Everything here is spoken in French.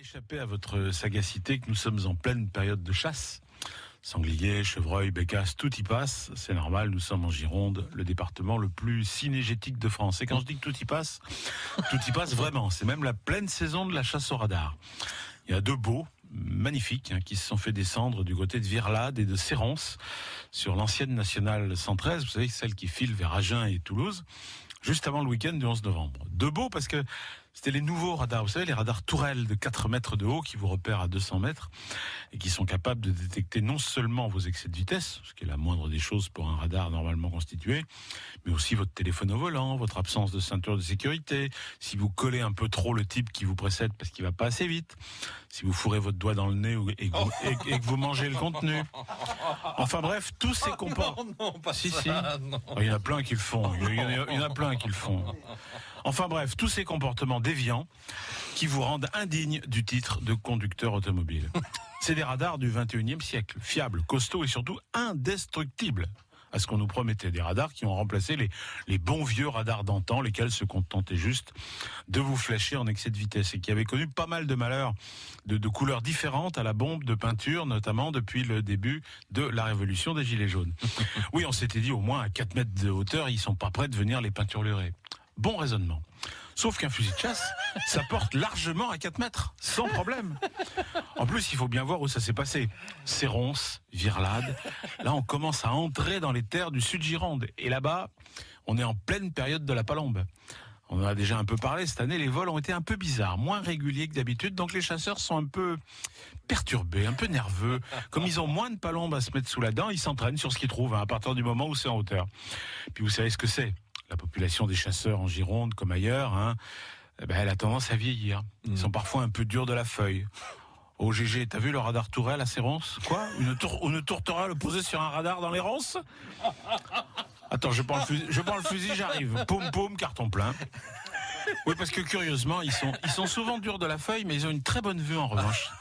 échappé à votre sagacité que nous sommes en pleine période de chasse. Sanglier, chevreuil, bécasse, tout y passe. C'est normal, nous sommes en Gironde, le département le plus cynégétique de France. Et quand je dis que tout y passe vraiment. C'est même la pleine saison de la chasse au radar. Il y a deux beaux, magnifiques, qui se sont fait descendre du côté de Virlade et de Séronce, sur l'ancienne nationale 113, vous savez, celle qui file vers Agen et Toulouse, juste avant le week-end du 11 novembre. Deux beaux parce que c'était les nouveaux radars, vous savez, les radars tourelles de 4 mètres de haut qui vous repèrent à 200 mètres et qui sont capables de détecter non seulement vos excès de vitesse, ce qui est la moindre des choses pour un radar normalement constitué, mais aussi votre téléphone au volant, votre absence de ceinture de sécurité, si vous collez un peu trop le type qui vous précède parce qu'il va pas assez vite, si vous fourrez votre doigt dans le nez et que vous mangez le contenu. Enfin bref, tous ces comportements... Non, pas si. non. Il y en a plein qui le font. Il y en a plein qui le font. Enfin bref, tous ces comportements déviants qui vous rendent indigne du titre de conducteur automobile. C'est des radars du 21e siècle, fiables, costauds et surtout indestructibles. À ce qu'on nous promettait, des radars qui ont remplacé les bons vieux radars d'antan, lesquels se contentaient juste de vous flasher en excès de vitesse et qui avaient connu pas mal de malheurs de couleurs différentes à la bombe de peinture, notamment depuis le début de la révolution des Gilets jaunes. Oui, on s'était dit au moins à 4 mètres de hauteur, ils sont pas prêts de devenir les peinturlurés. Bon raisonnement. Sauf qu'un fusil de chasse, ça porte largement à 4 mètres, sans problème. En plus, il faut bien voir où ça s'est passé. Séronce, Virlade, là on commence à entrer dans les terres du Sud-Gironde. Et là-bas, on est en pleine période de la palombe. On en a déjà un peu parlé, cette année, les vols ont été un peu bizarres, moins réguliers que d'habitude, donc les chasseurs sont un peu perturbés, un peu nerveux. Comme ils ont moins de palombes à se mettre sous la dent, ils s'entraînent sur ce qu'ils trouvent, à partir du moment où c'est en hauteur. Puis vous savez ce que c'est. La population des chasseurs en Gironde, comme ailleurs, elle a tendance à vieillir. Ils sont parfois un peu durs de la feuille. Oh GG, t'as vu le radar tourelle à Séronce? Quoi? Une tourterelle posée sur un radar dans les ronces? Attends, je prends le fusil, j'arrive. Poum poum, carton plein. Oui, parce que curieusement, ils sont souvent durs de la feuille, mais ils ont une très bonne vue en revanche.